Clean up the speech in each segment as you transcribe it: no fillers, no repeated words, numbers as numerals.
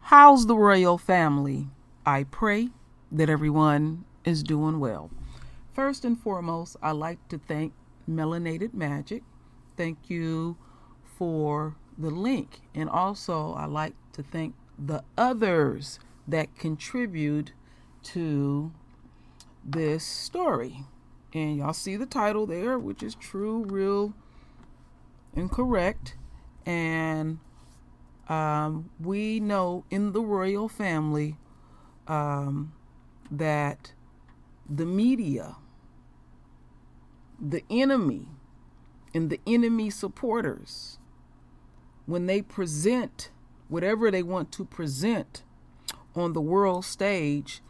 How's the royal family? I pray that everyone is doing well. First and foremost, I like to thank Melanated Magic. Thank you for the link. And also, I like to thank the others that contribute to this story. And y'all see the title there, which is True, Real, and Correct. And we know in the royal family that the media, the enemy, and the enemy supporters, when they present whatever they want to present on the world stage,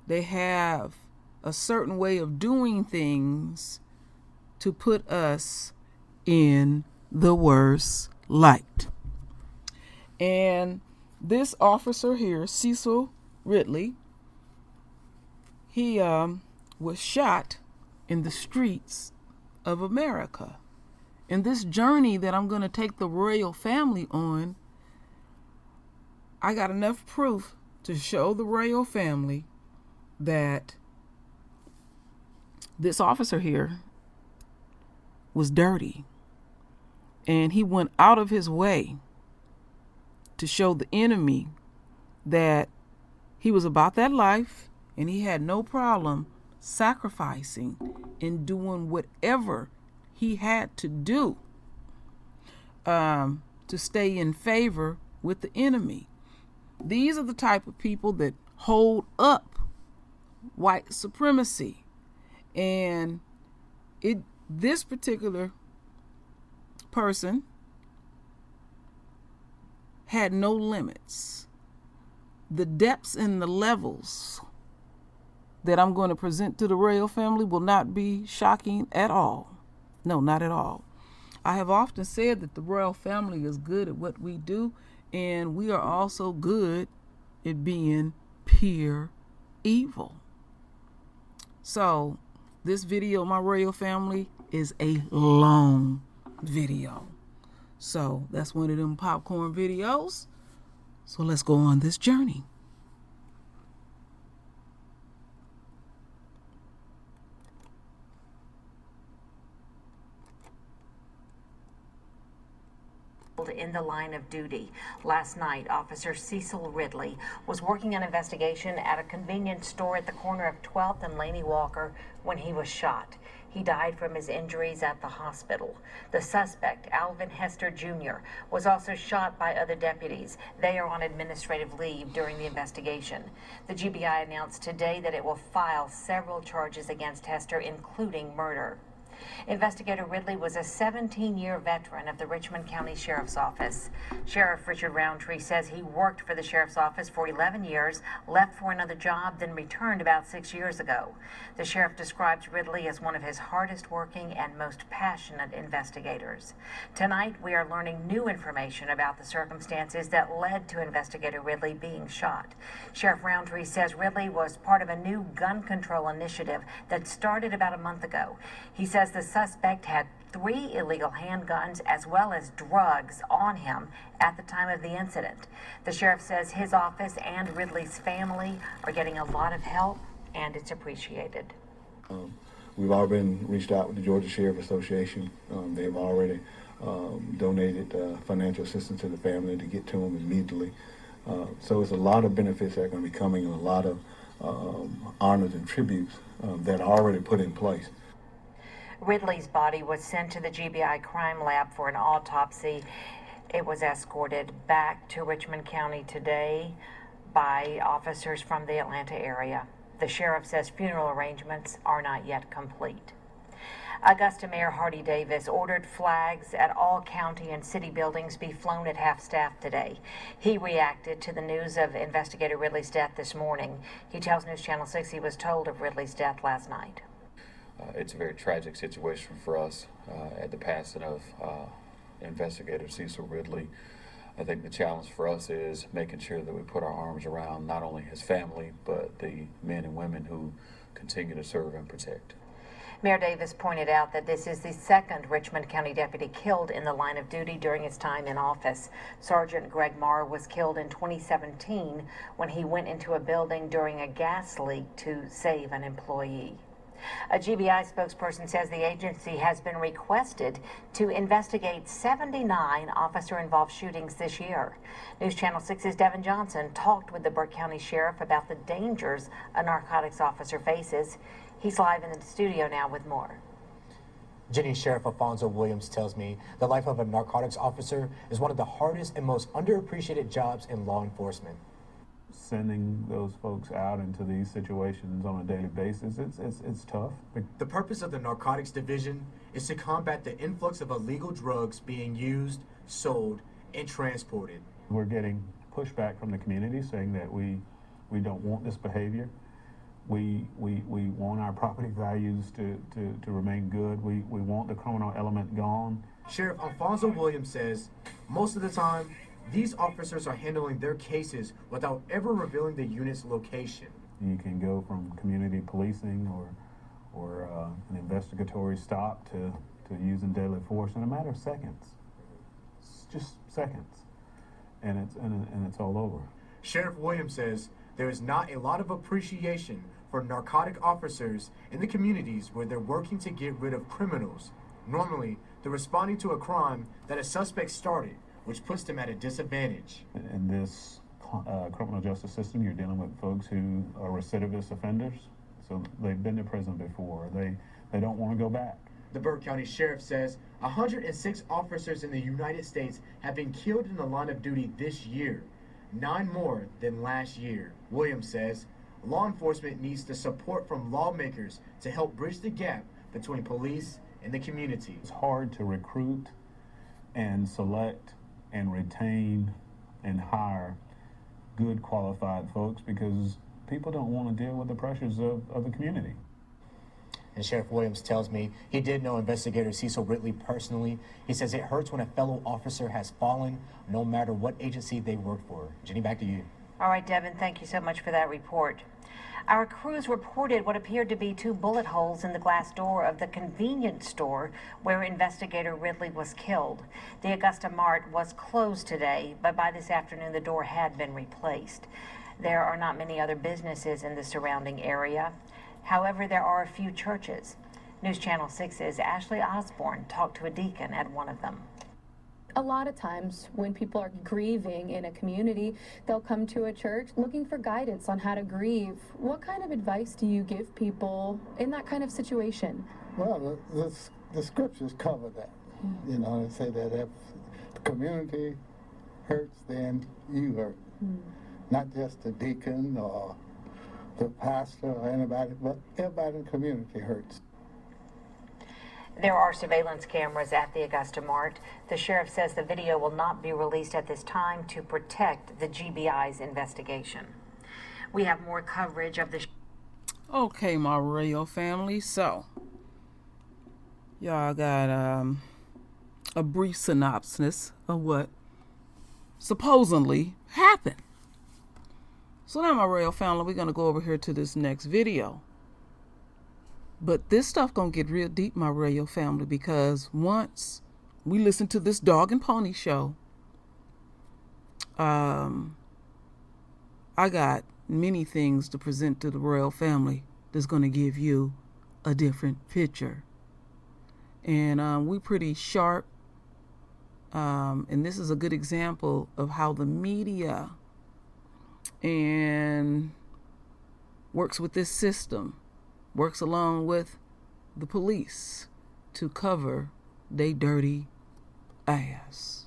they have a certain way of doing things to put us in the worst light. And this officer here, Cecil Ridley, he was shot in the streets of America. In this journey that I'm going to take the royal family on, I got enough proof to show the royal family that this officer here was dirty. And he went out of his way to show the enemy that he was about that life and he had no problem sacrificing and doing whatever he had to do to stay in favor with the enemy. These are the type of people that hold up white supremacy. And this particular person had no limits. The depths and the levels that I'm going to present to the royal family will not be shocking at all. No, not at all. I have often said that the royal family is good at what we do, and we are also good at being pure evil. So this video, my royal family, is a long video. So that's one of them popcorn videos. So let's go on this journey. In the line of duty. Last night, Officer Cecil Ridley was working an investigation at a convenience store at the corner of 12th and Laney Walker when he was shot. He died from his injuries at the hospital. The suspect, Alvin Hester Jr., was also shot by other deputies. They are on administrative leave during the investigation. The GBI announced today that it will file several charges against Hester, including murder. Investigator Ridley was a 17-year veteran of the Richmond County Sheriff's Office. Sheriff Richard Roundtree says he worked for the Sheriff's Office for 11 years, left for another job, then returned about 6 years ago. The Sheriff describes Ridley as one of his hardest working and most passionate investigators. Tonight, we are learning new information about the circumstances that led to Investigator Ridley being shot. Sheriff Roundtree says Ridley was part of a new gun control initiative that started about a month ago. He says the suspect had 3 illegal handguns as well as drugs on him at the time of the incident. The sheriff says his office and Ridley's family are getting a lot of help, and it's appreciated. We've already reached out with the Georgia Sheriff Association. They've already donated financial assistance to the family to get to them immediately. So it's a lot of benefits that are going to be coming, and a lot of honors and tributes that are already put in place. Ridley's body was sent to the GBI crime lab for an autopsy. It was escorted back to Richmond County today by officers from the Atlanta area. The sheriff says funeral arrangements are not yet complete. Augusta Mayor Hardy Davis ordered flags at all county and city buildings be flown at half-staff today. He reacted to the news of Investigator Ridley's death this morning. He tells News Channel 6 he was told of Ridley's death last night. It's a very tragic situation for us at the passing of Investigator Cecil Ridley. I think the challenge for us is making sure that we put our arms around not only his family, but the men and women who continue to serve and protect. Mayor Davis pointed out that this is the second Richmond County deputy killed in the line of duty during his time in office. Sergeant Greg Marr was killed in 2017 when he went into a building during a gas leak to save an employee. A GBI spokesperson says the agency has been requested to investigate 79 officer-involved shootings this year. News Channel 6's Devin Johnson talked with the Burke County Sheriff about the dangers a narcotics officer faces. He's live in the studio now with more. Jenny, Sheriff Alfonso Williams tells me the life of a narcotics officer is one of the hardest and most underappreciated jobs in law enforcement. Sending those folks out into these situations on a daily basis, it's tough. The purpose of the Narcotics Division is to combat the influx of illegal drugs being used, sold, and transported. We're getting pushback from the community saying that we don't want this behavior. We want our property values to remain good. We want the criminal element gone. Sheriff Alfonso Williams says most of the time, these officers are handling their cases without ever revealing the unit's location. You can go from community policing or an investigatory stop to using deadly force in a matter of seconds. It's just seconds, and it's all over. Sheriff Williams says there is not a lot of appreciation for narcotic officers in the communities where they're working to get rid of criminals. Normally, they're responding to a crime that a suspect started, which puts them at a disadvantage. In this criminal justice system, you're dealing with folks who are recidivist offenders, so they've been to prison before. They don't want to go back. The Burke County Sheriff says 106 officers in the United States have been killed in the line of duty this year, 9 more than last year. Williams says law enforcement needs the support from lawmakers to help bridge the gap between police and the community. It's hard to recruit and select and retain and hire good qualified folks because people don't want to deal with the pressures of the community. And Sheriff Williams tells me he did know investigator Cecil Ridley personally. He says it hurts when a fellow officer has fallen, no matter what agency they work for. Jenny, back to you. All right, Devin, thank you so much for that report. Our crews reported what appeared to be 2 bullet holes in the glass door of the convenience store where investigator Ridley was killed. The Augusta Mart was closed today, but by this afternoon the door had been replaced. There are not many other businesses in the surrounding area. However, there are a few churches. News Channel 6's Ashley Osborne talked to a deacon at one of them. A lot of times when people are grieving in a community, they'll come to a church looking for guidance on how to grieve. What kind of advice do you give people in that kind of situation? Well, the scriptures cover that. You know, they say that if the community hurts, then you hurt. Not just the deacon or the pastor or anybody, but everybody in the community hurts. There are surveillance cameras at the Augusta Mart. The sheriff says the video will not be released at this time to protect the GBI's investigation. We have more coverage of the... Okay, my royal family. So, y'all got a brief synopsis of what supposedly happened. So now, my royal family, we're going to go over here to this next video. But this stuff gonna get real deep, my royal family, because once we listen to this dog and pony show, I got many things to present to the royal family that's gonna give you a different picture. And we pretty sharp, and this is a good example of how the media and works with this system. Works along with the police to cover they dirty ass.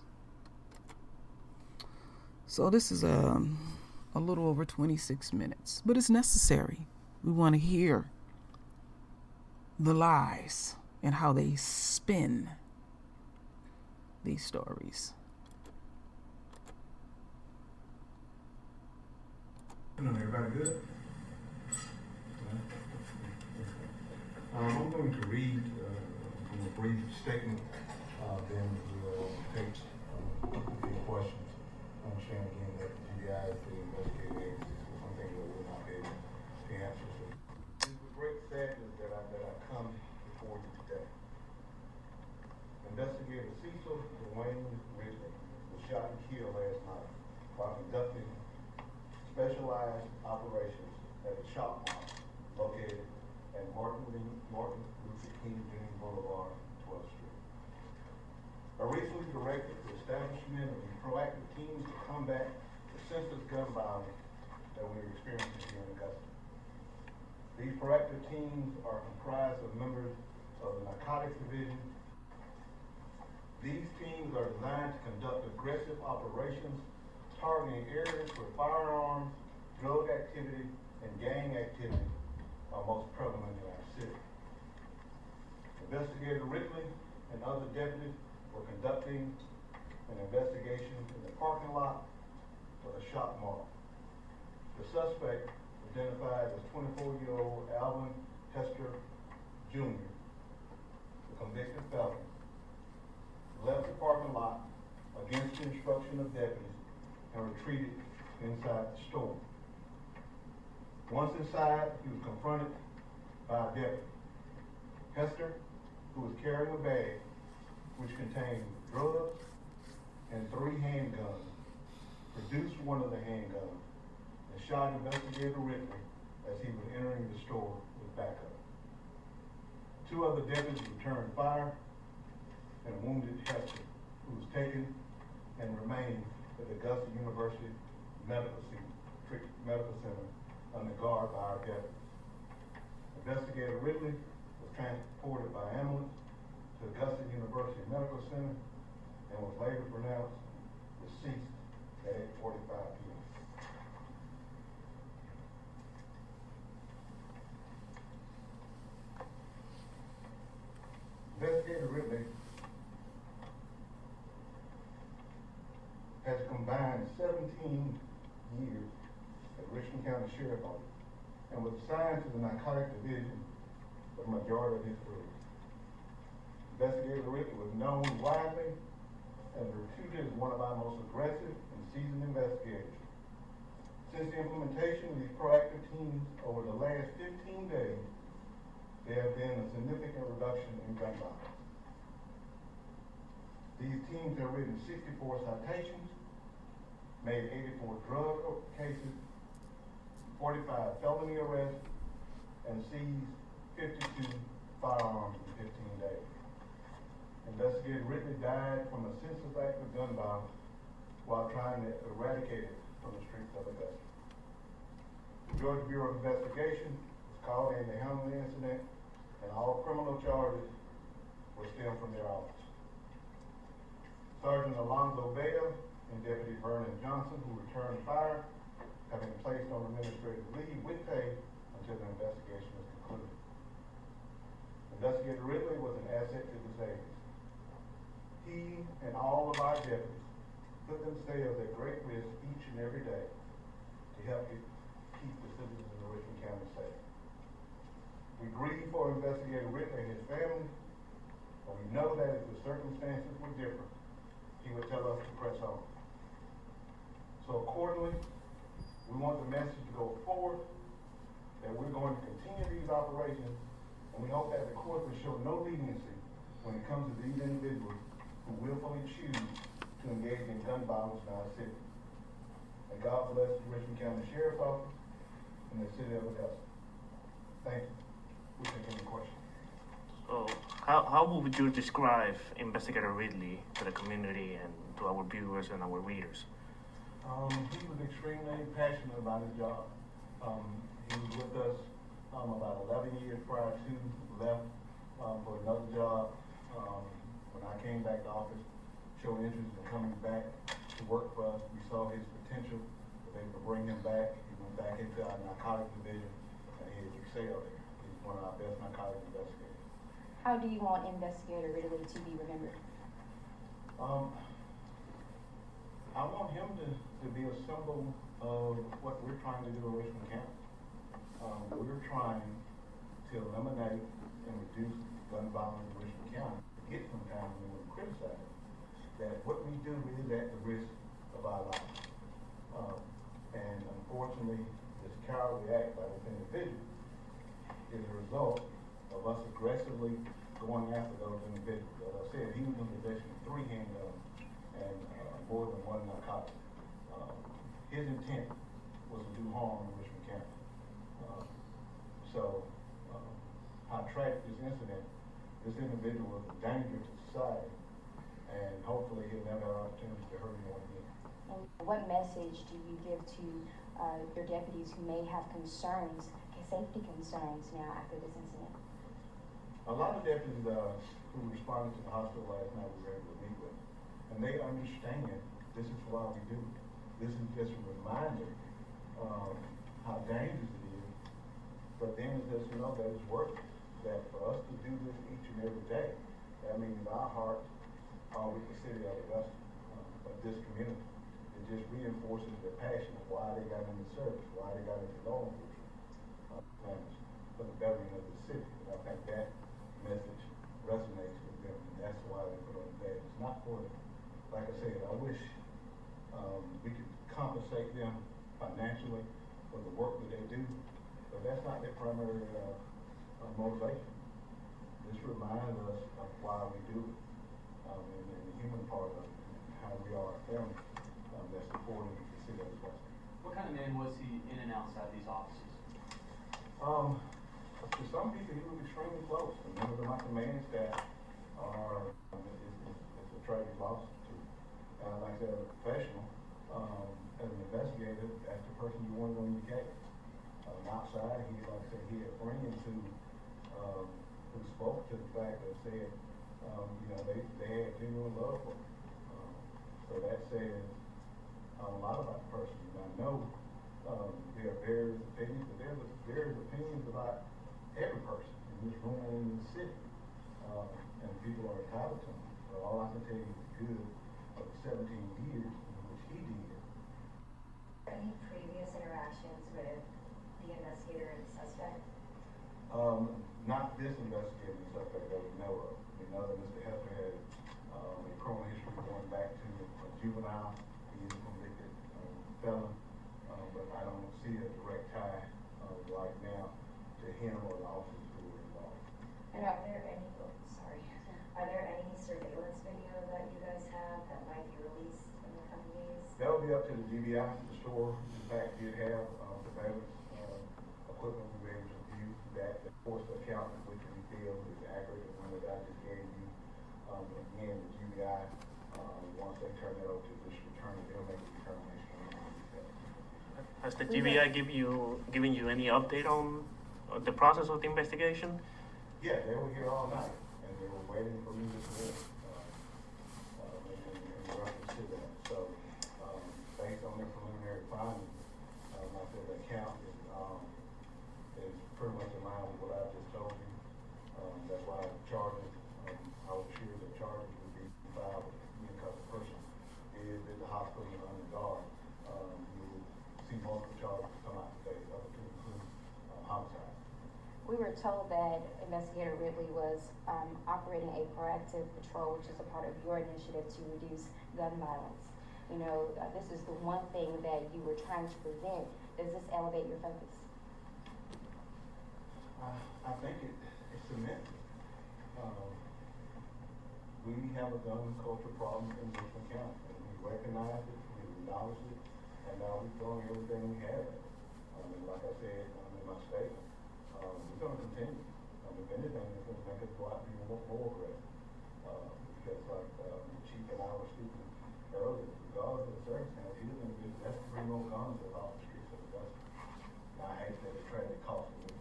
So this is a little over 26 minutes, but it's necessary. We want to hear the lies and how they spin these stories. Everybody good? I'm going to read from a brief statement, then we'll take a few questions. Understand again that the GBI is the investigative agency, so something that we're not able to answer. So it's with great sadness that I come specialized operations at a shop mall located at Martin Luther King Jr. Boulevard, 12th Street. I recently directed the establishment of these proactive teams to combat the senseless gun violence that we're experiencing here in Augusta. These proactive teams are comprised of members of the Narcotics Division. These teams are designed to conduct aggressive operations targeting areas where firearms, drug activity, and gang activity are most prevalent in our city. Investigator Ridley and other deputies were conducting an investigation in the parking lot of a shop mall. The suspect, identified as 24-year-old Alvin Hester Jr., the convicted felon, left the parking lot against the instruction of deputies and retreated inside the store. Once inside, he was confronted by a deputy. Hester, who was carrying a bag which contained drugs and 3 handguns, produced one of the handguns and shot Investigator Ridley as he was entering the store with backup. 2 other deputies returned fire and wounded Hester, who was taken and remained at the Augusta University Medical Center under guard by our deputies. Investigator Ridley was transported by ambulance to Augusta University Medical Center and was later pronounced deceased at 8:45 p.m. Investigator Ridley has combined 17 years at Richland County Sheriff's Office and was assigned to the Narcotics Division for the majority of his career. Investigator Ridley was known widely and reputed as one of our most aggressive and seasoned investigators. Since the implementation of these proactive teams over the last 15 days, there have been a significant reduction in gun violence. These teams have written 64 citations, made 84 drug cases, 45 felony arrests, and seized 52 firearms in 15 days. Investigator Ridley died from a senseless act of gun violence while trying to eradicate it from the streets of Augusta. The Georgia Bureau of Investigation was called in to handle the incident, and all criminal charges were stemmed from their office. Sergeant Alonzo Bell and Deputy Vernon Johnson, who returned fire, have been placed on administrative leave with pay until the investigation is concluded. Investigator Ridley was an asset to this agency. He and all of our deputies put themselves at great risk each and every day to help keep the citizens of Richland County safe. We grieve for Investigator Ridley and his family, but we know that if the circumstances were different, he would tell us to press on. So accordingly, we want the message to go forward that we're going to continue these operations, and we hope that the court will show no leniency when it comes to these individuals who willfully choose to engage in gun violence in our city. And God bless the Richland County Sheriff's Office and the city of Augusta. Thank you. We take any questions. So, how would you describe Investigator Ridley to the community and to our viewers and our readers? He was extremely passionate about his job. He was with us about 11 years prior to left for another job. When I came back to office, showed interest in coming back to work for us. We saw his potential. They could bring him back. He went back into our narcotics division, and he has excelled there. He's one of our best narcotics investigators. How do you want Investigator Ridley to be remembered? I want him to be a symbol of what we're trying to do in Richland County. We're trying to eliminate and reduce gun violence in Richland County. Get sometimes when we criticize it, that what we do is at the risk of our lives. And unfortunately, this cowardly act by this individual is a result of us aggressively going after those individuals. As I said, he was in possession of 3 handguns and more than 1 narcotic. His intent was to do harm in Richmond County. So, how tragic this incident, this individual was a danger to society, and hopefully he'll never have an opportunity to hurt anyone again. And what message do you give to your deputies who may have concerns, safety concerns now after this incident? A lot of deputies who responded to the hospital last night we were able to meet with, and they understand this is why we do it. This is just a reminder of how dangerous it is, but then it lets you know that it's worth it. That for us to do this each and every day, that means our hearts are with the city of Augusta, of this community. It just reinforces their passion of why they got into service, why they got into law enforcement plans for the betterment of the city. And I think that message resonates with them, and that's why they put on the badge. It's not for them. Like I said, I wish we could compensate them financially for the work that they do, but that's not their primary motivation. This reminds us of why we do it, and the human part of it, how we are a family that's supporting the city of Augusta. What kind of man was he in and outside these offices? To some people, he was extremely close. And members of my command staff are, it's a tragic loss to. Like I said, as a professional, as an investigator, that's the person you wanted on your case. Outside, he, like I said, he had friends who spoke to the fact that said, they had genuine love for him. So that says a lot about the person. And I know there are various opinions, but there's various opinions about every person in this room and in the city. And people are entitled to them. But all I can tell you is the good of the 17 years in which he did. Any previous interactions with the investigator and the suspect? Not this investigating suspect that we know of. We know that Mr. Hester had a criminal history going back to a juvenile. He is a convicted felon, but I don't see a direct tie right now to him or the officers who were involved. And are there any surveillance video that you guys have that might be released in the coming days? That will be up to the GBI. The store, in fact, did have surveillance equipment we were able to view that. Of course, the account which we feel is accurate, the one that I just gave you. Again, the GBI, once they turn that over to this attorney, they'll make a determination on that. Has the GBI given you any update on the process of the investigation? Yeah, they were here all night, and they were waiting for me this morning in reference to that. So, based on their preliminary findings, I said the account is pretty much in line with what I just told you. That's why charges, I was sure that charges would be filed because the person is in the hospital and under guard. You will see multiple charges come out today, up to include homicide. We were told that Investigator Ridley was operating a proactive patrol, which is a part of your initiative to reduce gun violence. You know, this is the one thing that you were trying to prevent. Does this elevate your focus? I think it's cements. We have a gun culture problem in Richmond County, and we recognize it, we acknowledge it, and now we're throwing everything we have at it. And like I said in my statement, we're going to continue. If anything, it's going to make us go out and be more aggressive. Because like the chief and I were speaking earlier, regardless of the circumstance, he was going to be that's 3 more guns that off the streets of Augusta. Now I hate that it's tragic cost it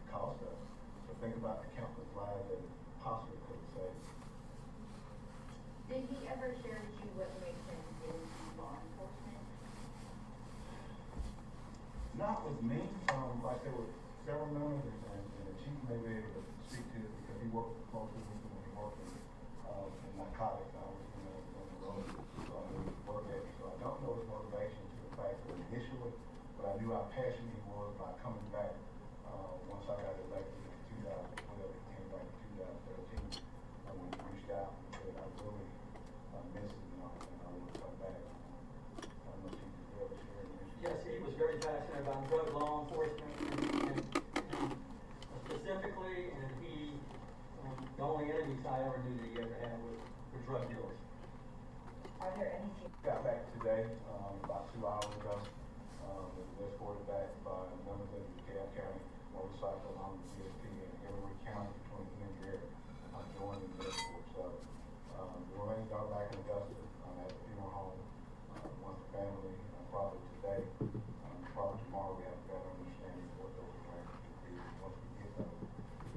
cost us. So think about the countless lives that it possibly could have saved. Did he ever share with you what makes him into law enforcement? Not with me. Like there were several members, and the chief may be able to speak to it because he worked closely with them when he worked in narcotics. I was on the road, so I knew his work ethic. So I don't know his motivation to the fact that initially, but I knew how passionate he was by coming back. Once I got elected in 2012, he came back in 2013, and when he reached out and said, I really miss it, and I want to come back. I don't know if he could really share it. Yes, he was very passionate about drug law enforcement, and specifically, and he, the only enemies I ever knew that he ever had were drug dealers. Are there any? Got back today, about 2 hours ago. whether it's DeKalb County, Motorcycle, GSP, and every county between here and there joining this group. So the remains are back in Augusta at the funeral home. Once the family, probably today, probably tomorrow, we have a better understanding of what those plans will be. Once we get the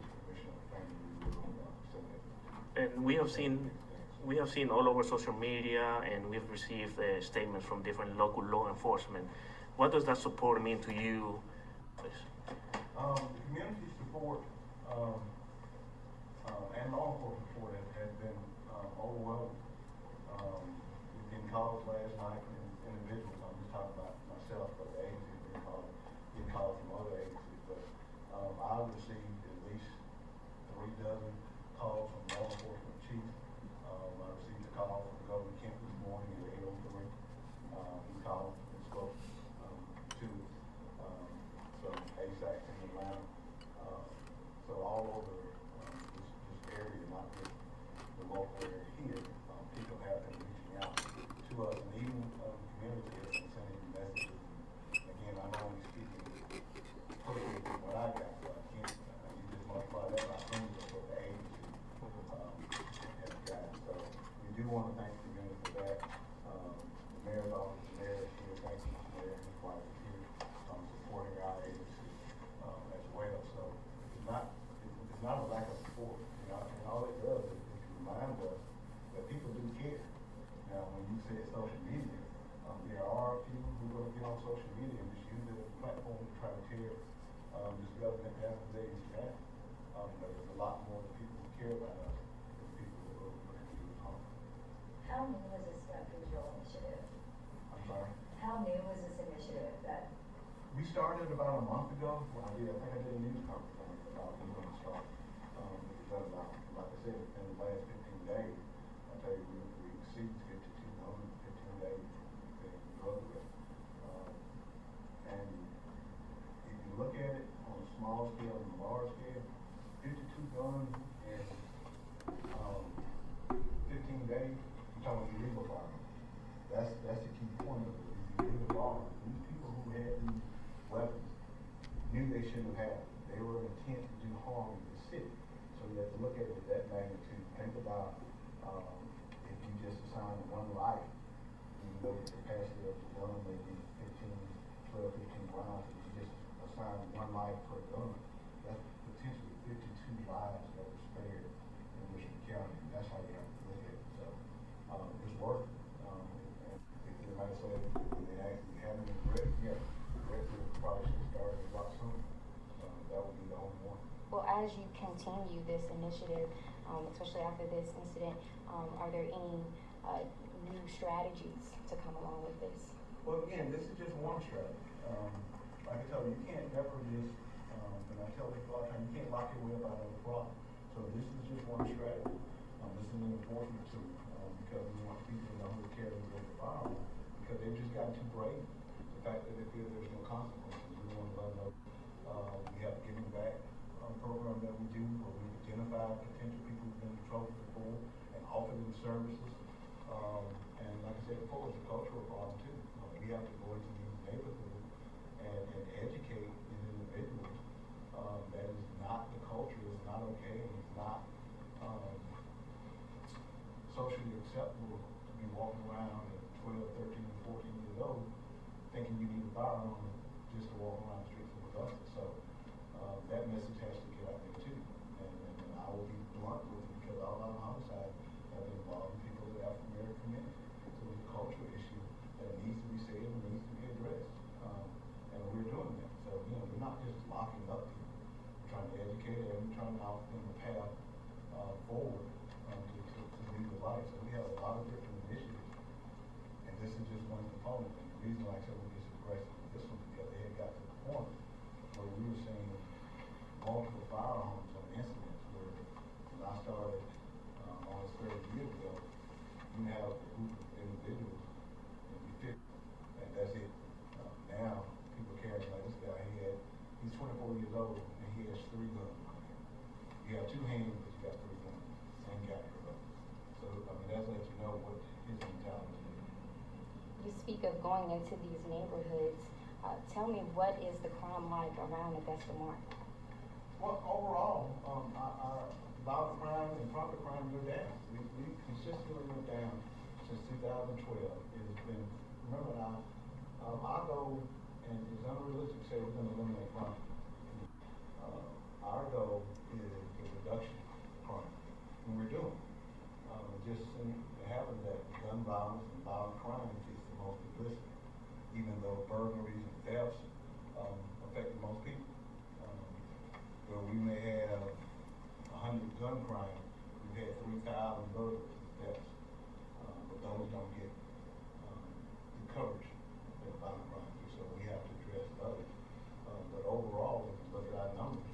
permission of the family, we will send it. And we have seen all over social media, and we've received statements from different local law enforcement. What does that support mean to you? The community support and law enforcement support has been overwhelming. We've been calls last night from individuals. I'm just talking about myself, but the agency has been called from other agencies. But I've received at least 3 dozen calls from law enforcement chiefs. I received a call from Governor Kemp this morning at 8:03. He called and spoke to some ASACs in Atlanta. So all over this area, not just the local area here, people have been reaching out to us, and even the community has been sending messages. And again, I'm only speaking personally from what I got, so I can't, you just multiply that by hundreds of what the agency has got. So we do want to thank the community for that. The mayor's office, the mayor is here, thank you, Mayor, and his wife is here, supporting our agency as well. So it's not a lack of support, you know, and all it does is remind us that people do care. Now, when you say social media, there are people who are going to get on social media and just use it as a platform to try to tear this government down from day to day. But there's a lot more people who care about us than people who are looking to do harm. How new was this gun control initiative? I'm sorry? How new was this initiative that? We started about a month ago. I think I did a news conference on it about when we're going to start. Because like I said, in the last 15 days, I tell you, we exceeded 52 guns in 15 days being drug arrested. And if you look at it on a small scale and a large scale, 52 guns in 15 days, you're talking illegal firearms. That's the key point of it. Illegal firearms. These people who had these weapons knew they shouldn't have had them. They were intent to do harm to the city. So you have to look at it at that magnitude. Think about if you just assign one life, even though the capacity of the gun may be 12, 15 rounds, if you just assign one life per gun, that's potentially 52 lives that were spared in Michigan County. And that's how you have to look at it. So it's worth it. And if everybody said they actually haven't regret, yeah, regret probably should have started a lot sooner. That would be the only one. Well, as you continue this initiative, especially after this incident, are there any new strategies to come along with this? Well, again, this is just one strategy. Like I tell you, you can't never just, and I tell people all the time, you can't lock your way up out of the problem. So this is just one strategy. This is an enforcement tool because we want people to know who carry the firearm because they've just gotten too brave. The fact that they feel there's no consequences. We want to let them know. We have a giving back program that we do where we identify potential people who've been in trouble before and offer them services. And like I said before, it's a cultural problem too. We have to go into these neighborhoods and educate these individuals that is not the culture, is not okay, and it's not socially acceptable to be walking around at 12, 13, and 14 years old thinking you need a firearm just to walk around the streets of Augusta. So that message has to get out there too. And I will be blunt with it because all our homicides have been involving people of the African American community. So it's a cultural issue that needs to be said and needs to be addressed. And we're doing that. So, you know, we're not just locking up people. We're trying to educate them, we're trying to offer them a path forward to lead the life. So we have a lot of different initiatives. And this is just one component. And the reason, like I said, we're just aggressive with this one because they had got to the point where we were seeing multiple firearms on incidents where when I started almost 30 years ago, you have a group of individuals and you fit, and that's it. Now people carry like this guy. He's 24 years old and he has 3 guns. You have 2 hands, but you got 3 guns. Same guy. So I mean that lets you know what his mentality is. You speak of going into these neighborhoods. Tell me, what is the crime like around Augusta Mark? Well, overall, our violent crime and property crime go down. We consistently went down since 2012. It has been, remember now, our goal, and it's unrealistic to say we're going to eliminate crime. Our goal is the reduction of crime, and we're doing it. It just happens that gun violence and violent crime is the most publicity, even though burglaries and thefts affect the most people. Where we may have 100 gun crimes, we've had 3,000 burglaries and thefts, but those don't get the coverage that violent crime do, so we have to address those. But overall, if you look at our numbers,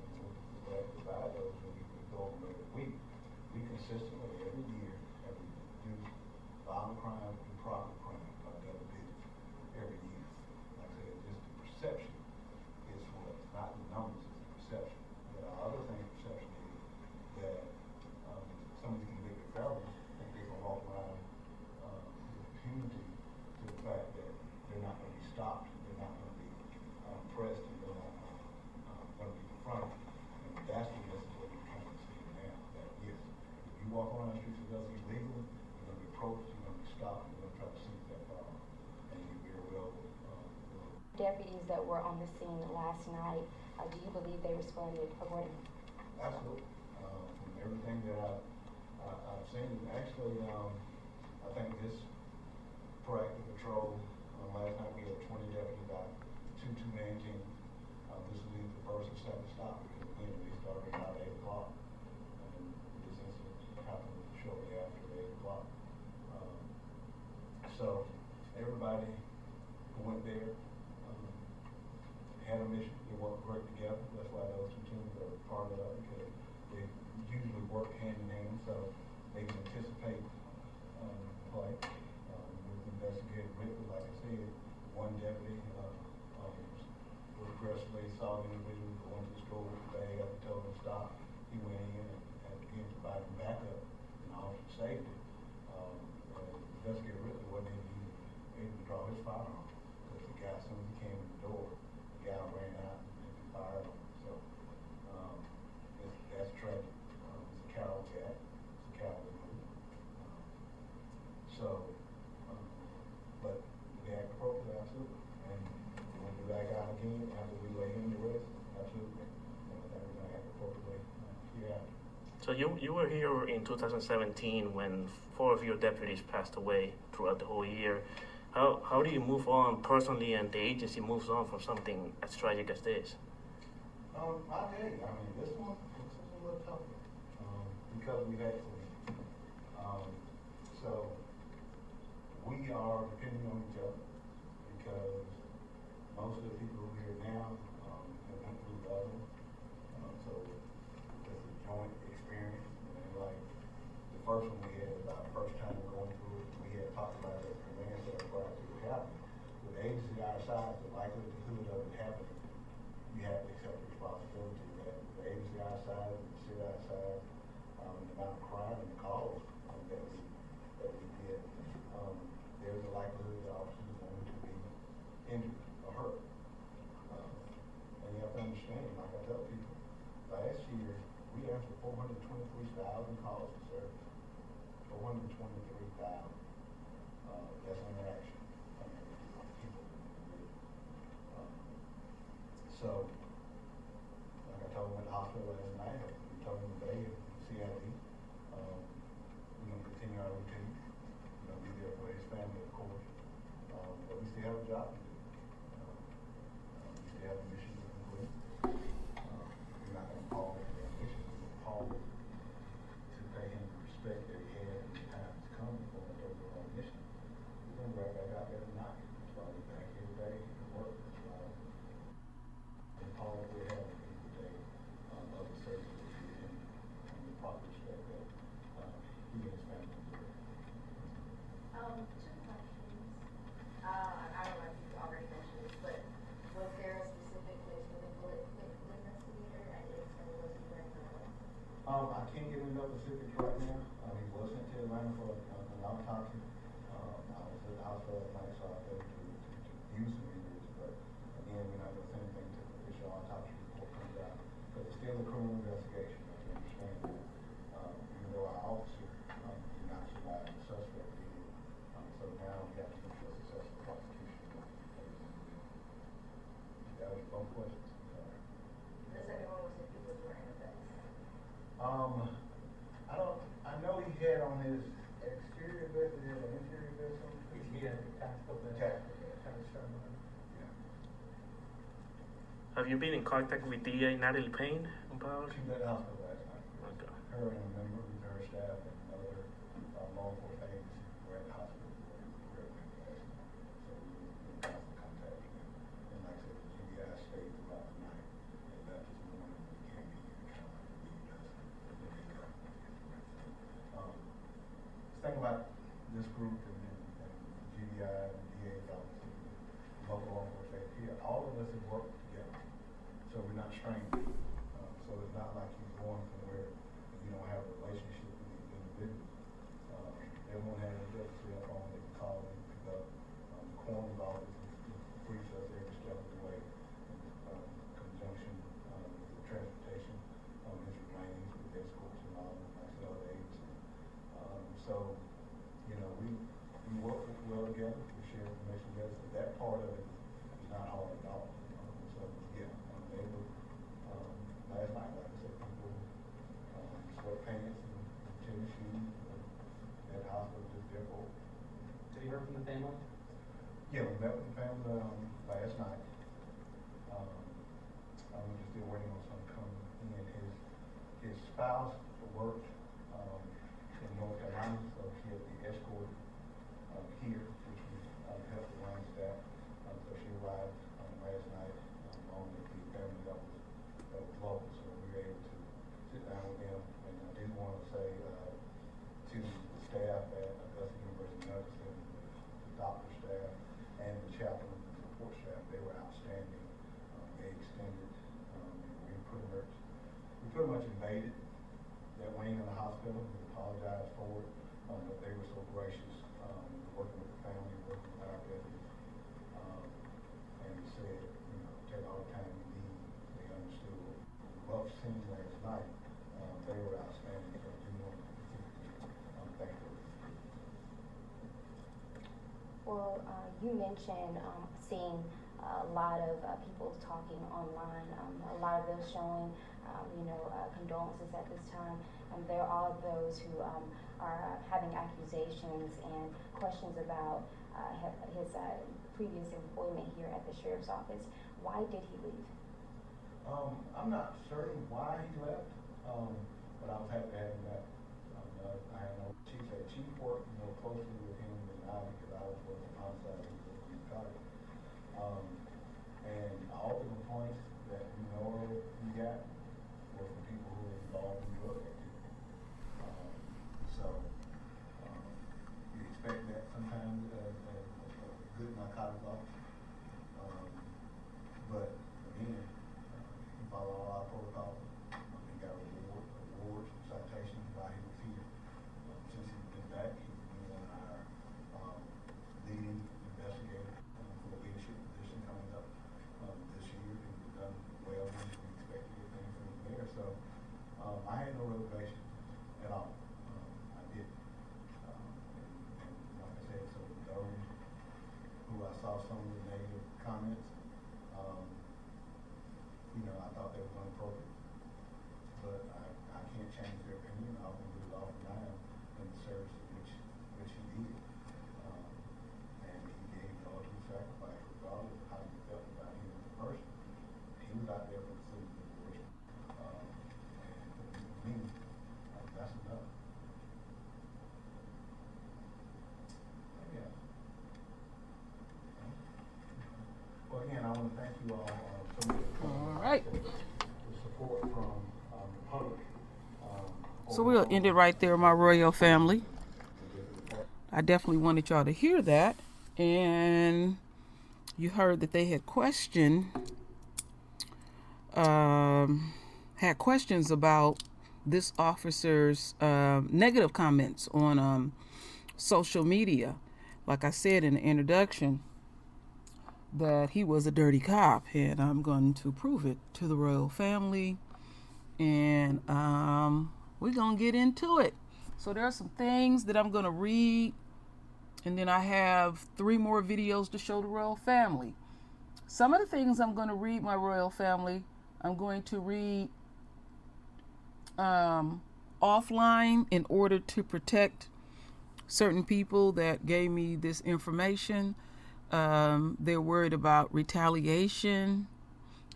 we have to divide those, and we go over every week. We consistently, every year, have reduced violent crime and property crime by double digits every year. Like I said, just the perception is what, not the numbers, it's the perception. The other thing, perception is that some of these convicted felons think they're going to walk around with impunity to the fact that they're not going to be stopped, they're not going to be pressed, and they're not going to be confronted. And that's the message that we're trying to see now, that yes, if you walk around the streets of Augusta illegally, you're going to be approached, you're going to be stopped, and you're going to try to seize that firearm. And you very well Deputies that were on the scene last night, do you believe they responded accordingly? Absolutely. From everything that I've seen, actually, I think this proactive patrol, last night we had 20 deputies out, two two-man teams. This will be the first or second stop, because again, they started about 8 o'clock. And this incident happened shortly after 8 o'clock. So everybody who went there had a mission. They worked great together. That's why those two teams are part of it, because they usually work hand in hand, so they can anticipate play. With Investigator Ridley, like I said, one deputy was aggressively saw the individual go into the store with the bag after told him to stop. He went in and again provided backup and offered safety. Investigator Ridley wasn't even able to draw his firearm because the guy, as soon as he came in the door, the guy ran out and fired on him. So that's tragic. It's a cowardly act. It's a cowardly move. But they act appropriately, absolutely. And when we back out again after we lay him to rest, absolutely. And I think we're going to act appropriately hereafter. So you were here in 2017 when 4 of your deputies passed away throughout the whole year. How do you move on personally, and the agency moves on from something as tragic as this? I'll tell you, I mean, this is a little tougher because we've had to. So we are depending on each other because most of the people who are here now have went through the other. So it's a joint experience. And like the first one we had, our first time going through it, we had talked about it as command center prior to it happening. With the agency our size, the likelihood of it happening, you have to accept the responsibility that the agency our size and the city our size, the amount of crime and the calls that we get, there's a likelihood that officers are going to be injured or hurt. And you have to understand, like I tell people, last year we answered 423,000 calls for service. 423,000. That's interaction. People. So, like I told him at the hospital last night, we told him today at CID, we're going to continue our routine. We're going to be there for his family, of course. But we still have a job to do. We still have a mission to complete. We're not going to call it a mission. We're going to call it to pay him the respect that he had in the time to come before we go to our mission. We're going to go back out there tonight. That's why we're back here today and work. That's why all we have is today of the service that he did and the proper respect that he and his family deserve. 2 questions. I don't know if you already mentioned this, but was there a specific place where the bullet hit the investigator? And if so, was he wearing a mask? I can't get into specifics right now. He was sent to Atlanta for an autopsy. I was at the hospital last night, so I was able to view some injuries. But both questions. The second one was if he was wearing a vest. I know he had on his exterior vest, he had an interior vest on. He had a tactical vest. Tactical vest. Kind of strong. Yeah. Have you been in contact with DA Natalie Payne about? She was at the hospital last night. Okay. Her and a member of her staff and other law enforcement agencies were at the hospital last night. So we were in constant contact with them. And like I said, the GBI stayed throughout the night. They left this morning when we came in here and kind of relieved us. The thing about this group and GBI and DA's office and local law enforcement here, all of us have worked together. So we're not strangers. So it's not like he's going somewhere and you don't have a relationship with these individuals. Everyone has a cell phone they can call and pick up. The coroner's office briefs us every step of the way in conjunction with the transportation, his remains with escorts and all, like the other agencies. So, you know, we work well together, we share information together, so that part of it is not hard at all. So, yeah, they were, last night, like I said, people, sweatpants and tennis shoes, that hospital just there for. Have you heard from the family? Yeah, we met with the family, last night. I'm just still waiting on some coming in. His spouse worked, in North Carolina, so she had the escort here, which we helped arrange that. So she arrived last night along with the family that was local, so we were able to sit down with them. And I did want to say to the staff at Augusta University Medical Center, the doctor staff, and the chaplain and the support staff, they were outstanding. They extended, we pretty much invaded that wing of the hospital. We apologized for it, but they were so gracious, working with the family, working with our veterans, and said, you know, take all the time you need. They understood. Rough scene last night, they were outstanding. So we want to thank them. Well, you mentioned seeing a lot of people talking online, a lot of those showing, condolences at this time. There are those who are having accusations and questions about his previous employment here at the sheriff's office. Why did he leave? I'm not certain why he left, but I was happy to have him back. I had no chief. Chief worked more closely with him than I, because I was working outside and working in college. And all the complaints that we know of we got were from people who were involved in drug activity. So you expect that sometimes as a good narcotics officer. But again, he followed all our protocols. He got awards, citations while he was here. Since he's been back, he's been one of our leading investigators for the leadership position coming up this year. He's done well, and we expect to get things from there. So I had no reservations at all. I did. And like I said, so those who I saw some of the negative comments, I thought they were inappropriate. But I can't change their opinion. All I'm going to do is offer mine in the service which he did. And he gave the ultimate sacrifice regardless of how you felt about him as a person. He was out there for the citizens of Richmond. And for me, that's enough. Yeah. Well, again, I want to thank you all so much. All right. The support from the public. So we'll end it right there, my royal family. I definitely wanted y'all to hear that. And you heard that they had questions about this officer's negative comments on social media. Like I said in the introduction, that he was a dirty cop, and I'm going to prove it to the royal family, and we're going to get into it. So there are some things that I'm going to read, and then I have 3 more videos to show the royal family. Some of the things I'm going to read, my royal family, I'm going to read offline in order to protect certain people that gave me this information. They're worried about retaliation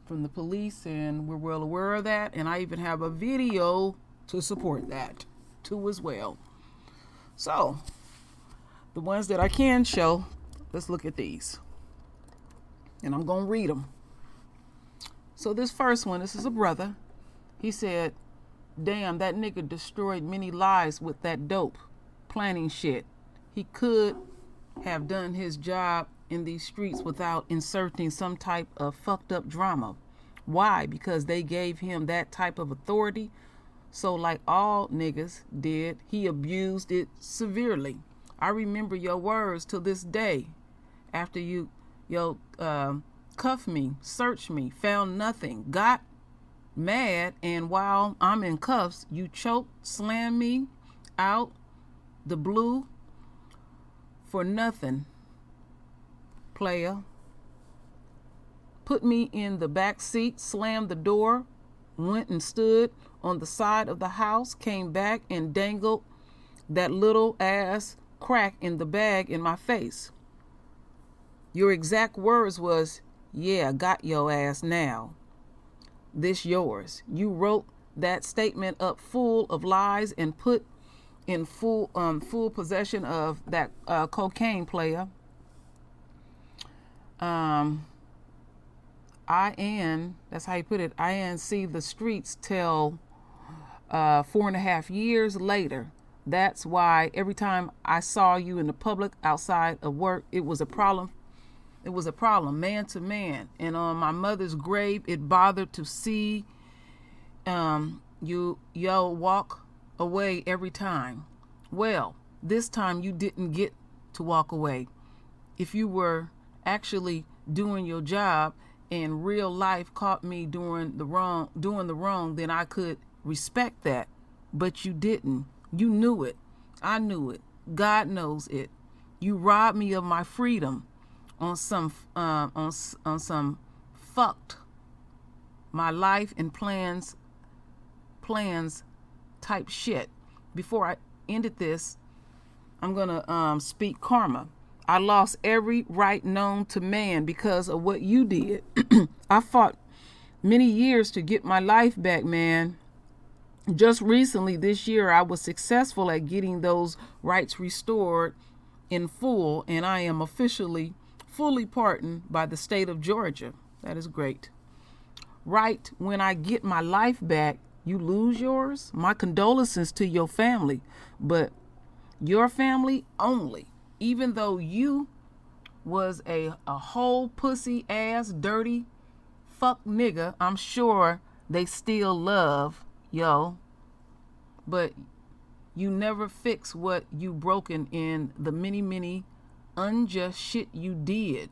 from the police, and we're well aware of that. And I even have a video to support that too as well. So the ones that I can show, let's look at these. And I'm going to read them. So this first one, this is a brother. He said, damn, that nigga destroyed many lives with that dope planning shit. He could have done his job in these streets without inserting some type of fucked up drama. Why? Because they gave him that type of authority. So like all niggas did, he abused it severely. I remember your words till this day. After you cuffed me, searched me, found nothing, got mad, and while I'm in cuffs, you choked, slammed me out the blue for nothing, player. Put me in the back seat, slammed the door, went and stood on the side of the house, came back and dangled that little ass crack in the bag in my face. Your exact words was, yeah, got your ass now. This yours. You wrote that statement up full of lies and put in full possession of that cocaine, player. That's how you put it, I see the streets till 4.5 years later. That's why every time I saw you in the public outside of work, it was a problem. It was a problem, man to man. And on my mother's grave, it bothered to see you walk away every time. Well, this time you didn't get to walk away. If you were actually doing your job and real life caught me doing the wrong, then I could respect that. But you didn't. You knew it. I knew it. God knows it. You robbed me of my freedom on some fucked my life and plans type shit. Before I ended this, I'm gonna speak karma. I lost every right known to man because of what you did. I fought many years to get my life back, man. Just recently this year, I was successful at getting those rights restored in full, and I am officially fully pardoned by the state of Georgia. That is great. Right when I get my life back, you lose yours. My condolences to your family, but your family only. Even though you was a whole pussy ass dirty fuck nigga, I'm sure they still love yo. But you never fix what you broken in the many unjust shit you did.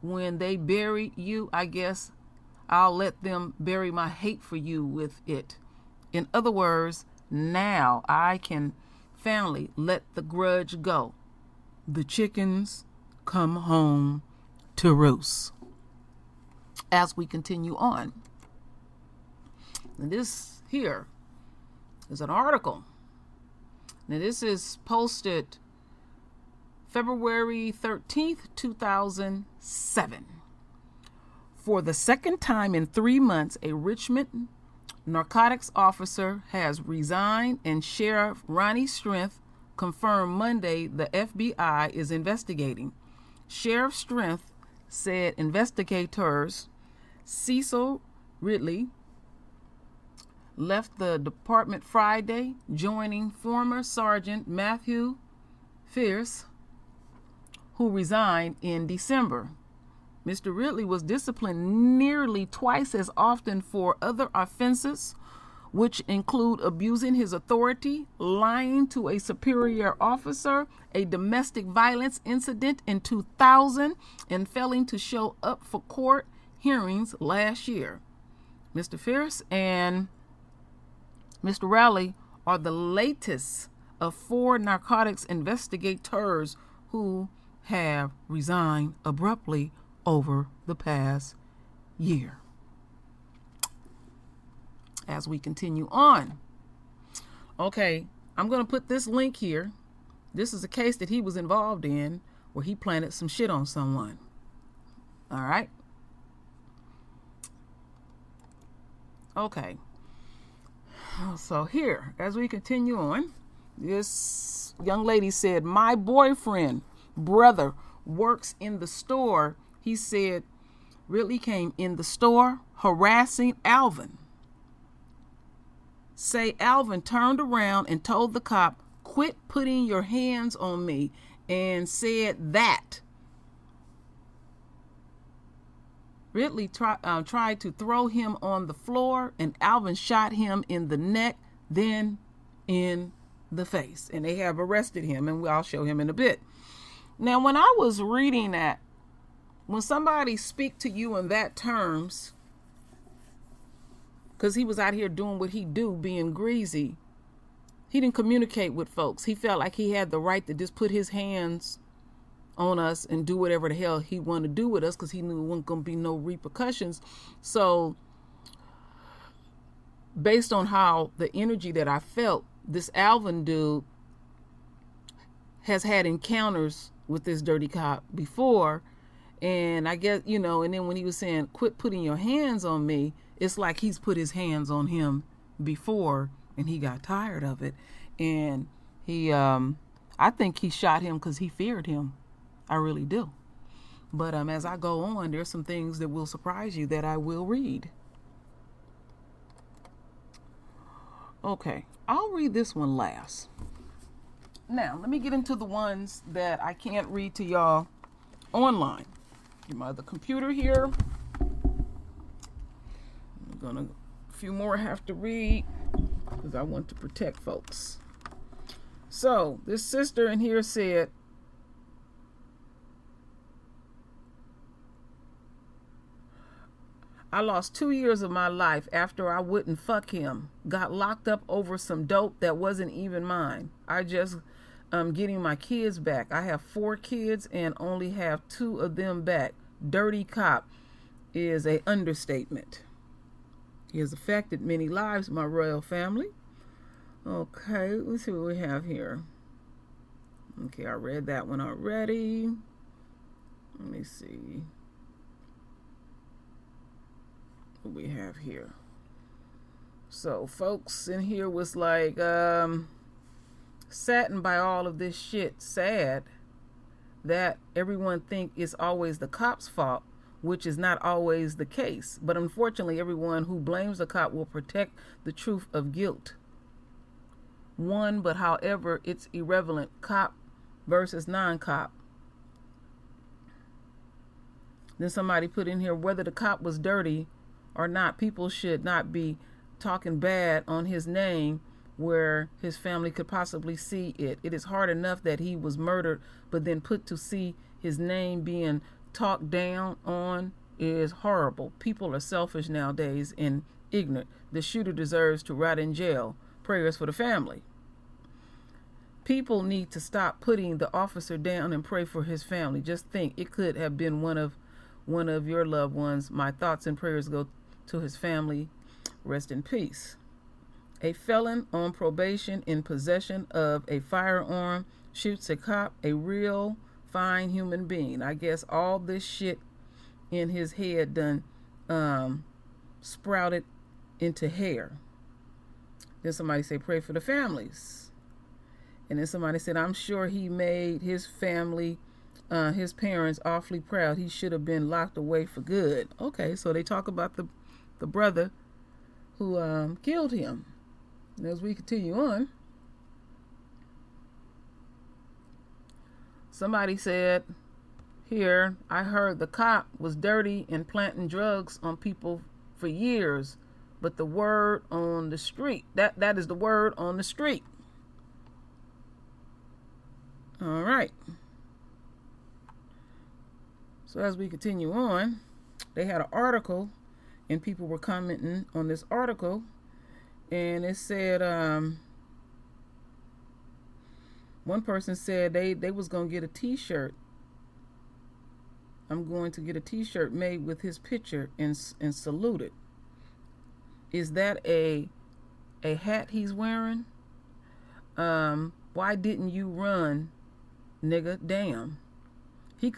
When they buried you, I guess I'll let them bury my hate for you with it. In other words, now I can finally let the grudge go. The chickens come home to roost. As we continue on, this here is an article. Now this is posted February 13th, 2007. For the second time in 3 months, a Richmond narcotics officer has resigned, and Sheriff Ronnie Strength confirmed Monday the FBI is investigating. Sheriff Strength said investigators Cecil Ridley left the department Friday, joining former Sergeant Matthew Fierce, who resigned in December. Mr. Ridley was disciplined nearly twice as often for other offenses, which include abusing his authority, lying to a superior officer, a domestic violence incident in 2000, and failing to show up for court hearings last year. Mr. Fierce and Mr. Rowley are the latest of 4 narcotics investigators who have resigned abruptly over the past year. As we continue on. Okay, I'm going to put this link here. This is a case that he was involved in where he planted some shit on someone. All right. Okay. So here, as we continue on, this young lady said, my boyfriend, brother, works in the store. He said, really came in the store harassing Alvin. Say Alvin turned around and told the cop, quit putting your hands on me, and said that. Ridley tried to throw him on the floor, and Alvin shot him in the neck, then in the face. And they have arrested him, and I'll show him in a bit. Now, when I was reading that, when somebody speak to you in that terms, because he was out here doing what he do, being greasy, he didn't communicate with folks. He felt like he had the right to just put his hands on us and do whatever the hell he wanted to do with us, because he knew there wasn't going to be no repercussions. So based on how the energy that I felt, this Alvin dude has had encounters with this dirty cop before. And I guess, and then when he was saying, quit putting your hands on me, it's like he's put his hands on him before and he got tired of it. And he, I think he shot him because he feared him. I really do. But as I go on, there's some things that will surprise you that I will read. Okay, I'll read this one last. Now, let me get into the ones that I can't read to y'all online. Get my other computer here. A few more I have to read because I want to protect folks. So this sister in here said, I lost 2 years of my life after I wouldn't fuck him. Got locked up over some dope that wasn't even mine. I just getting my kids back. I have 4 kids and only have 2 of them back. Dirty cop is an understatement. He has affected many lives, my royal family. Okay, let's see what we have here. Okay, I read that one already. Let me see what we have here. So folks in here was like saddened by all of this shit. Sad that everyone think it's always the cop's fault, which is not always the case. But unfortunately, everyone who blames the cop will protect the truth of guilt. But however, it's irrelevant. Cop versus non-cop. Then somebody put in here, whether the cop was dirty or not, people should not be talking bad on his name where his family could possibly see it. It is hard enough that he was murdered, but then put to see his name being talked down on is horrible. People are selfish nowadays and ignorant. The shooter deserves to rot in jail. Prayers for the family. People need to stop putting the officer down and pray for his family. Just think, it could have been one of your loved ones. My thoughts and prayers go to his family. Rest in peace. A felon on probation in possession of a firearm shoots a cop, a real fine human being. I guess all this shit in his head done sprouted into hair. Then somebody say, pray for the families. And then somebody said, I'm sure he made his family, his parents awfully proud. He should have been locked away for good. Okay, so they talk about the brother who killed him. And as we continue on, somebody said here, I heard the cop was dirty and planting drugs on people for years, but the word on the street, that is the word on the street. All right. So as we continue on, they had an article and people were commenting on this article, and it said, one person said they was going to get a t-shirt I'm going to get a t-shirt made with his picture and salute it. Is that a hat he's wearing? Why didn't you run, nigga? Damn. He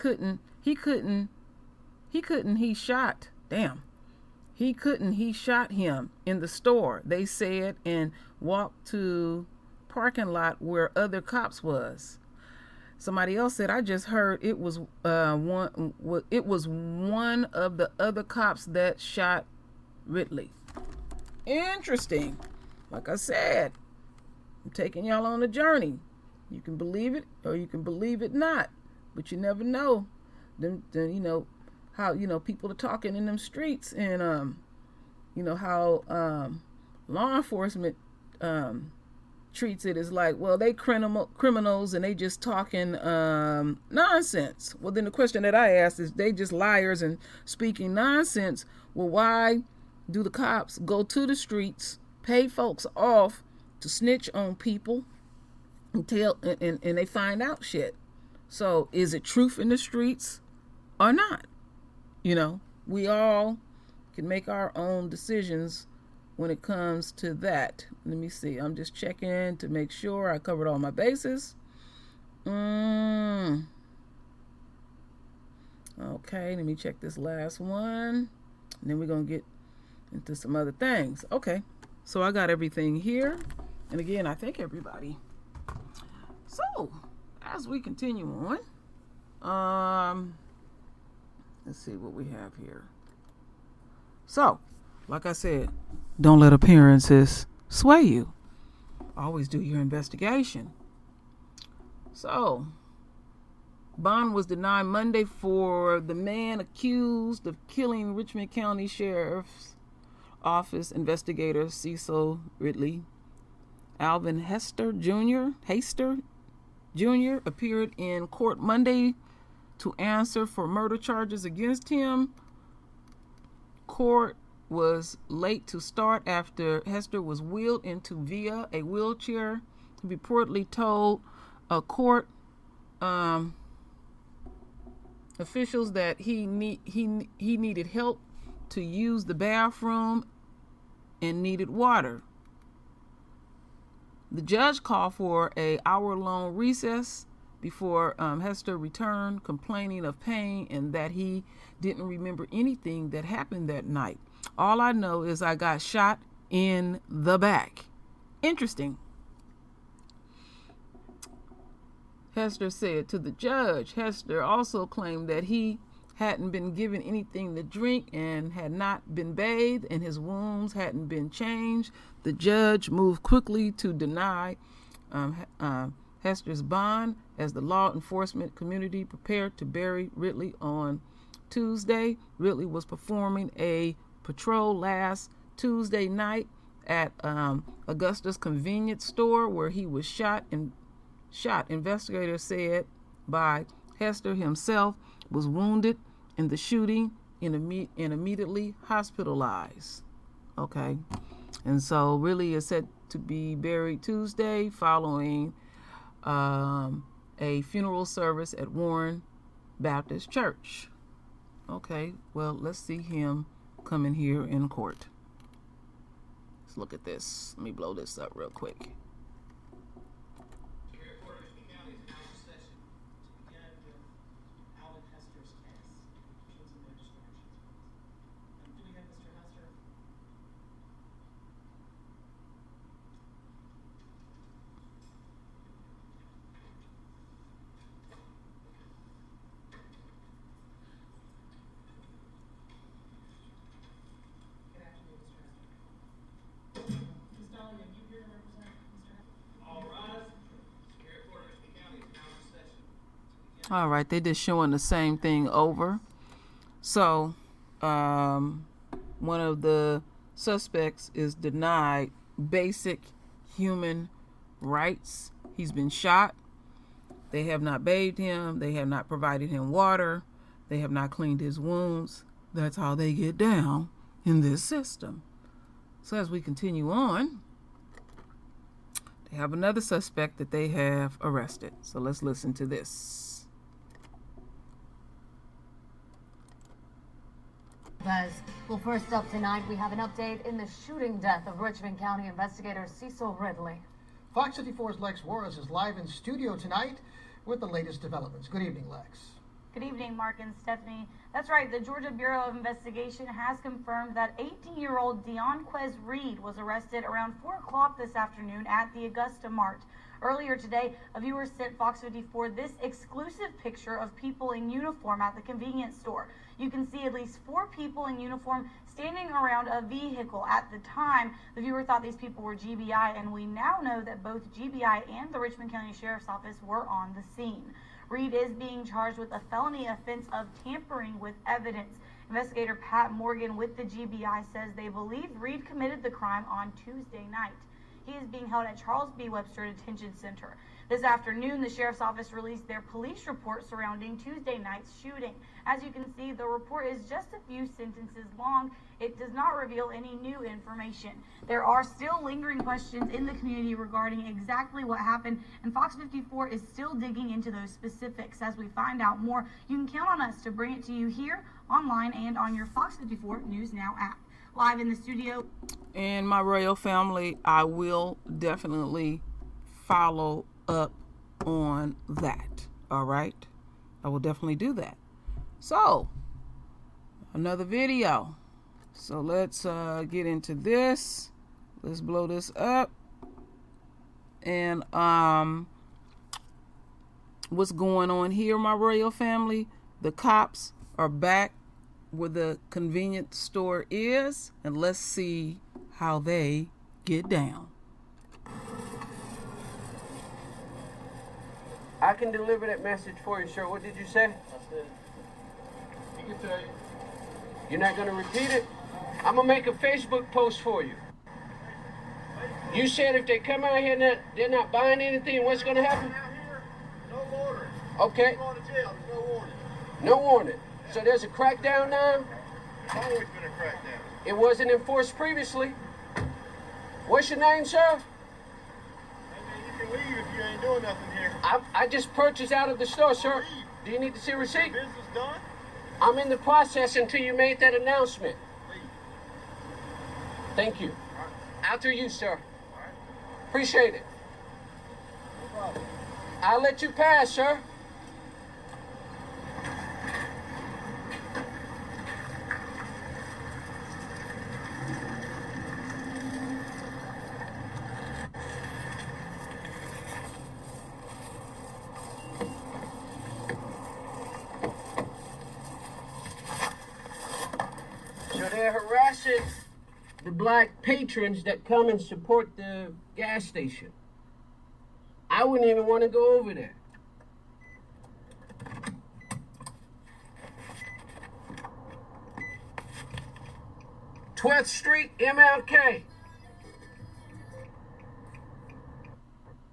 shot him in the store, they said, and walked to parking lot where other cops was. Somebody else said, I just heard it was one of the other cops that shot Ridley. Interesting. Like I said, I'm taking y'all on a journey. You can believe it or you can believe it not, but you never know. Then you know how people are talking in them streets, and how law enforcement treats it as like, well, they criminals and they just talking nonsense. Well, then the question that I asked is, they just liars and speaking nonsense. Well, why do the cops go to the streets, pay folks off to snitch on people and they find out shit? So is it truth in the streets or not? We all can make our own decisions when it comes to that. Let me see. I'm just checking to make sure I covered all my bases. Okay, let me check this last one. And then we're going to get into some other things. Okay, so I got everything here. And again, I thank everybody. So, as we continue on, let's see what we have here. So, like I said, don't let appearances sway you. Always do your investigation. So, bond was denied Monday for the man accused of killing Richmond County Sheriff's Office investigator Cecil Ridley. Alvin Hester Jr. appeared in court Monday to answer for murder charges against him. Court was late to start after Hester was wheeled into via a wheelchair. He reportedly told a court officials that he needed help to use the bathroom and needed water. The judge called for an hour-long recess before Hester returned, complaining of pain and that he didn't remember anything that happened that night. All I know is I got shot in the back. Interesting. Hester said to the judge. Hester also claimed that he hadn't been given anything to drink and had not been bathed, and his wounds hadn't been changed. The judge moved quickly to deny Hester's bond as the law enforcement community prepared to bury Ridley on Tuesday. Ridley was performing a patrol last Tuesday night at Augusta's convenience store where he was shot. Investigators said by Hester himself was wounded in the shooting and immediately hospitalized. Okay, and so Ridley is set to be buried Tuesday following a funeral service at Warren Baptist Church. Okay, well, let's see him coming here in court. Let's look at this. Let me blow this up real quick. Alvin Hester's case. Should some registration. Do we have Mr. Hester? Good afternoon, Mr. Hester. Ms. Dolly, are you here to represent Mr. Hester? All rise. Superior Court of Richmond County is now in session. All right, they just showing the same thing over. So, one of the suspects is denied basic human rights. He's been shot. They have not bathed him. They have not provided him water. They have not cleaned his wounds. That's how they get down in this system. So as we continue on, they have another suspect that they have arrested. So let's listen to this. Well, first up tonight, we have an update in the shooting death of Richmond County investigator Cecil Ridley. Fox 54's Lex Juarez is live in studio tonight with the latest developments. Good evening, Lex. Good evening, Mark and Stephanie. That's right, the Georgia Bureau of Investigation has confirmed that 18-year-old Deonquez Reed was arrested around 4 o'clock this afternoon at the Augusta Mart. Earlier today, a viewer sent Fox 54 this exclusive picture of people in uniform at the convenience store. You can see at least 4 people in uniform standing around a vehicle. At the time, the viewer thought these people were GBI, and we now know that both GBI and the Richmond County Sheriff's Office were on the scene. Reed is being charged with a felony offense of tampering with evidence. Investigator Pat Morgan with the GBI says they believe Reed committed the crime on Tuesday night. He is being held at Charles B. Webster Detention Center. This afternoon, the Sheriff's Office released their police report surrounding Tuesday night's shooting. As you can see, the report is just a few sentences long. It does not reveal any new information. There are still lingering questions in the community regarding exactly what happened, and Fox 54 is still digging into those specifics. As we find out more, you can count on us to bring it to you here, online, and on your Fox 54 News Now app. Live in the studio. And my royal family, I will definitely follow up on that. All right, I will definitely do that. So another video, so let's get into this. Let's blow this up. And what's going on here, my royal family? The cops are back where the convenience store is, and let's see how they get down. I can deliver that message for you, sir. What did you say? I said, he can tell you. You're not going to repeat it? I'm going to make a Facebook post for you. You said if they come out here and they're not buying anything, what's going to happen? No warning. Okay. You're going to jail. There's no warning. No warning. So there's a crackdown now? There's always been a crackdown. It wasn't enforced previously. What's your name, sir? Hey, man, you can leave if you ain't doing nothing here. I just purchased out of the store, sir. Leave. Do you need to see a receipt? Business done? I'm in the process until you made that announcement. Leave. Thank you. All right. After you, sir. All right. Appreciate it. No problem. I'll let you pass, sir. So they're harassing the black patrons that come and support the gas station. I wouldn't even want to go over there. '12th Street, MLK.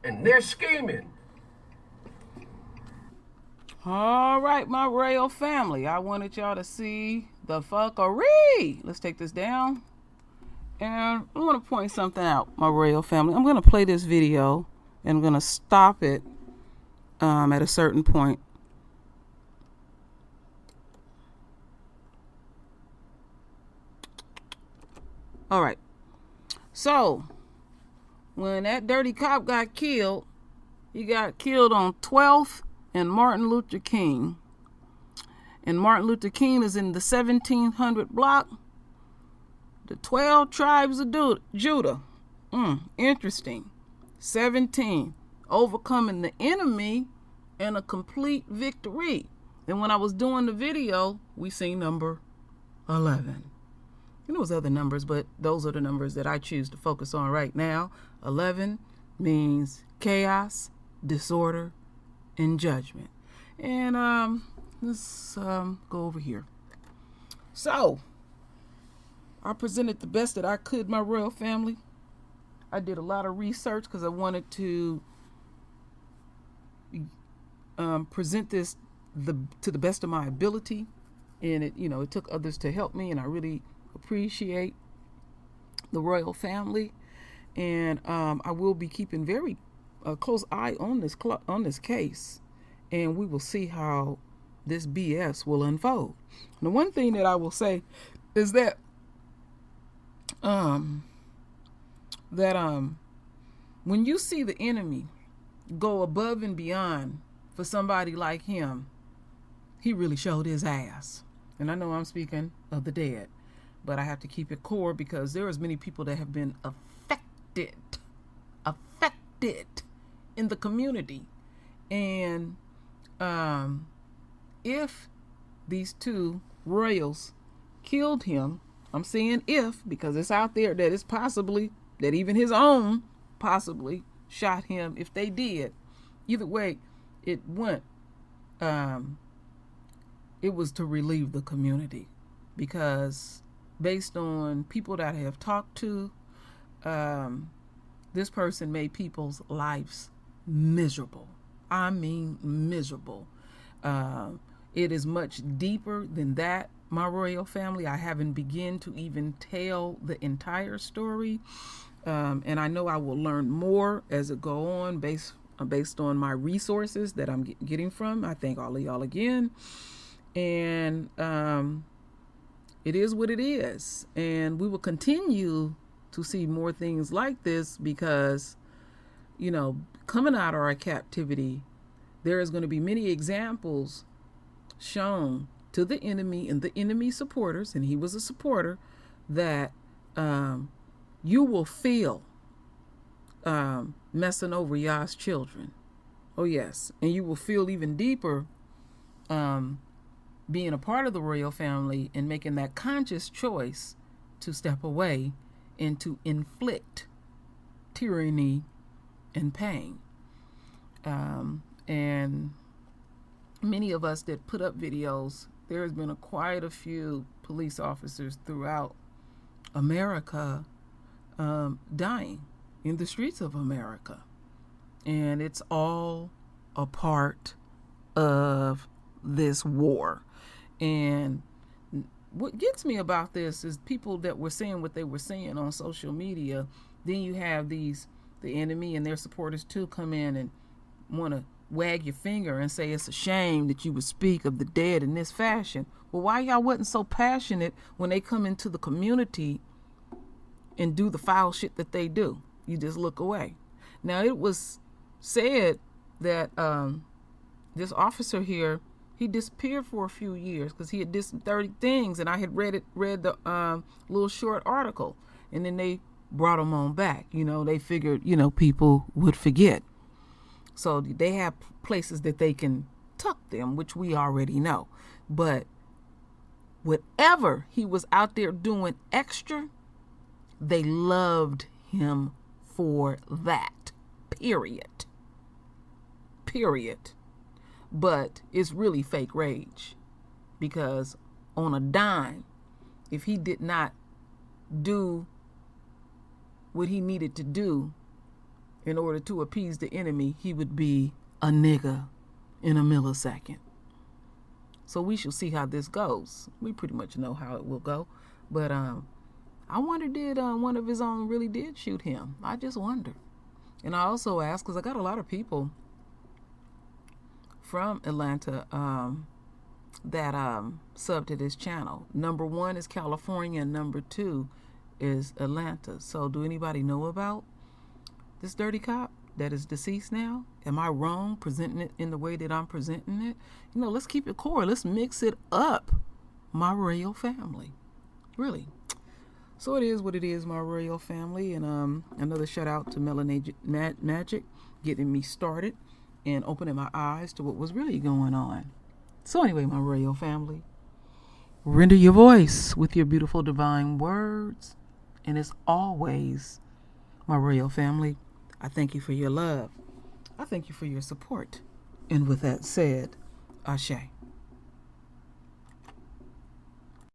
And they're scheming. All right, my royal family, I wanted y'all to see the fuckery. Let's take this down. And I want to point something out, my royal family. I'm going to play this video and I'm going to stop it at a certain point. All right. So, when that dirty cop got killed, he got killed on 12th and Martin Luther King. And Martin Luther King is in the 1700 block. The 12 tribes of Judah. Interesting. 17. Overcoming the enemy and a complete victory. And when I was doing the video, we see number 11. And there was other numbers, but those are the numbers that I choose to focus on right now. 11 means chaos, disorder, and judgment. And let's go over here. So, I presented the best that I could, my royal family. I did a lot of research because I wanted to present this to the best of my ability, and it took others to help me, and I really appreciate the royal family. And I will be keeping very close eye on this case, and we will see how this BS will unfold. The one thing that I will say is that when you see the enemy go above and beyond for somebody like him, he really showed his ass. And I know I'm speaking of the dead, but I have to keep it core because there is many people that have been affected in the community. And if these two royals killed him, I'm saying if, because it's out there that it's possibly that even his own possibly shot him. If they did, either way, it went. It was to relieve the community, because based on people that I have talked to, this person made people's lives miserable. I mean miserable. It is much deeper than that, my royal family. I haven't begun to even tell the entire story, and I know I will learn more as it go on based on my resources that I'm getting from. I thank all of y'all again, and it is what it is, and we will continue to see more things like this because, you know, coming out of our captivity, there is going to be many examples shown to the enemy and the enemy supporters, and he was a supporter, that you will feel messing over Yah's children. Oh yes. And you will feel even deeper being a part of the royal family and making that conscious choice to step away and to inflict tyranny and pain. And many of us that put up videos, there has been quite a few police officers throughout America dying in the streets of America. And it's all a part of this war. And what gets me about this is people that were saying what they were saying on social media. Then you have the enemy and their supporters too come in and want to wag your finger and say it's a shame that you would speak of the dead in this fashion. Well, why y'all wasn't so passionate when they come into the community and do the foul shit that they do? You just look away. Now, it was said that this officer here, he disappeared for a few years because he had did some 30 things, and I had read the little short article, and then they brought him on back. You know, they figured, you know, people would forget. So they have places that they can tuck them, which we already know. But whatever he was out there doing extra, they loved him for that. Period. But it's really fake rage, because on a dime, if he did not do what he needed to do in order to appease the enemy, he would be a nigga in a millisecond. So we shall see how this goes. We pretty much know how it will go. But I wonder, did one of his own really did shoot him? I just wonder. And I also ask, because I got a lot of people from Atlanta that sub to this channel. Number 1 is California, and number 2 is Atlanta. So do anybody know about this dirty cop that is deceased now? Am I wrong presenting it in the way that I'm presenting it? You know, let's keep it core. Let's mix it up, my royal family. Really. So it is what it is, my royal family. And another shout out to Melanin Magic getting me started and opening my eyes to what was really going on. So anyway, my royal family, render your voice with your beautiful divine words. And as always, my royal family, I thank you for your love. I thank you for your support. And with that said, Ashe.